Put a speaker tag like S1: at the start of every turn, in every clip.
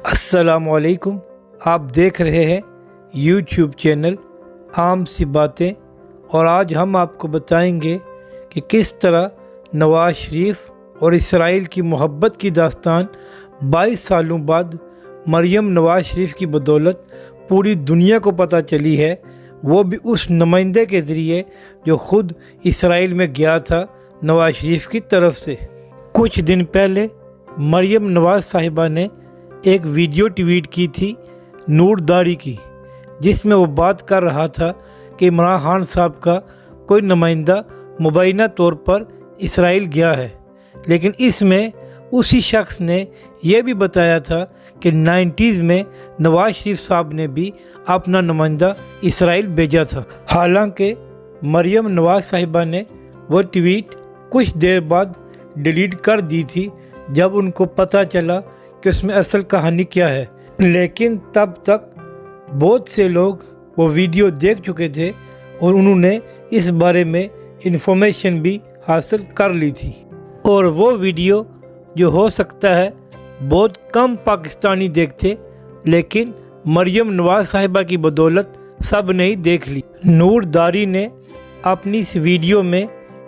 S1: السلام علیکم، آپ دیکھ رہے ہیں یوٹیوب چینل عام سی باتیں، اور آج ہم آپ کو بتائیں گے کہ کس طرح نواز شریف اور اسرائیل کی محبت کی داستان 22 سالوں بعد مریم نواز شریف کی بدولت پوری دنیا کو پتہ چلی ہے، وہ بھی اس نمائندے کے ذریعے جو خود اسرائیل میں گیا تھا نواز شریف کی طرف سے۔ کچھ دن پہلے مریم نواز صاحبہ نے ایک ویڈیو ٹویٹ کی تھی نور داری کی، جس میں وہ بات کر رہا تھا کہ عمران خان صاحب کا کوئی نمائندہ مبینہ طور پر اسرائیل گیا ہے، لیکن اس میں اسی شخص نے یہ بھی بتایا تھا کہ 90s میں نواز شریف صاحب نے بھی اپنا نمائندہ اسرائیل بھیجا تھا۔ حالانکہ مریم نواز صاحبہ نے وہ ٹویٹ کچھ دیر بعد ڈیلیٹ کر دی تھی جب ان کو پتہ چلا کہ اس میں اصل کہانی کیا ہے، لیکن تب تک بہت سے لوگ وہ ویڈیو دیکھ چکے تھے اور انہوں نے اس بارے میں انفارمیشن بھی حاصل کر لی تھی، اور وہ ویڈیو جو ہو سکتا ہے بہت کم پاکستانی دیکھتے، لیکن مریم نواز صاحبہ کی بدولت سب نے ہی دیکھ لی۔ نور داری نے اپنی اس ویڈیو میں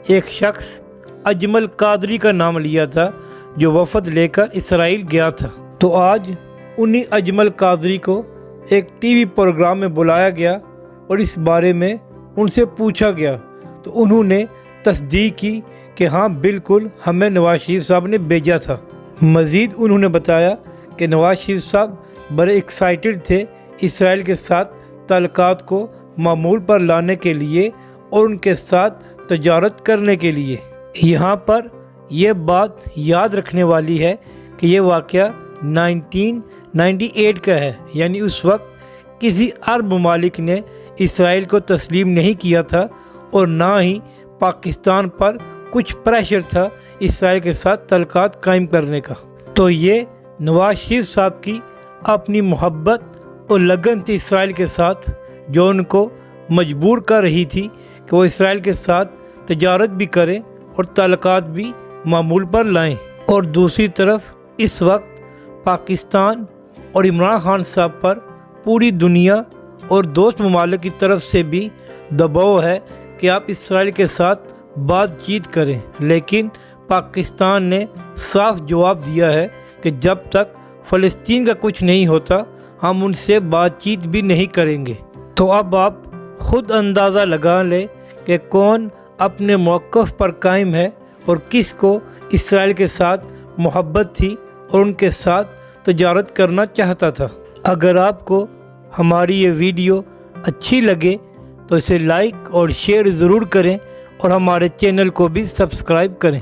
S1: ایک شخص اجمل قادری کا نام لیا تھا جو وفد لے کر اسرائیل گیا تھا، تو آج انہی اجمل قادری کو ایک ٹی وی پروگرام میں بلایا گیا اور اس بارے میں ان سے پوچھا گیا، تو انہوں نے تصدیق کی کہ ہاں بالکل ہمیں نواز شریف صاحب نے بھیجا تھا۔ مزید انہوں نے بتایا کہ نواز شریف صاحب بڑے ایکسائٹڈ تھے اسرائیل کے ساتھ تعلقات کو معمول پر لانے کے لیے اور ان کے ساتھ تجارت کرنے کے لیے۔ یہاں پر یہ بات یاد رکھنے والی ہے کہ یہ واقعہ 1998 کا ہے، یعنی اس وقت کسی عرب ممالک نے اسرائیل کو تسلیم نہیں کیا تھا اور نہ ہی پاکستان پر کچھ پریشر تھا اسرائیل کے ساتھ تعلقات قائم کرنے کا۔ تو یہ نواز شریف صاحب کی اپنی محبت اور لگن تھی اسرائیل کے ساتھ، جو ان کو مجبور کر رہی تھی کہ وہ اسرائیل کے ساتھ تجارت بھی کریں اور تعلقات بھی معمول پر لائیں۔ اور دوسری طرف اس وقت پاکستان اور عمران خان صاحب پر پوری دنیا اور دوست ممالک کی طرف سے بھی دباؤ ہے کہ آپ اسرائیل کے ساتھ بات چیت کریں، لیکن پاکستان نے صاف جواب دیا ہے کہ جب تک فلسطین کا کچھ نہیں ہوتا ہم ان سے بات چیت بھی نہیں کریں گے۔ تو اب آپ خود اندازہ لگا لیں کہ کون اپنے موقف پر قائم ہے اور کس کو اسرائیل کے ساتھ محبت تھی اور ان کے ساتھ تجارت کرنا چاہتا تھا۔ اگر آپ کو ہماری یہ ویڈیو اچھی لگے تو اسے لائک اور شیئر ضرور کریں اور ہمارے چینل کو بھی سبسکرائب کریں۔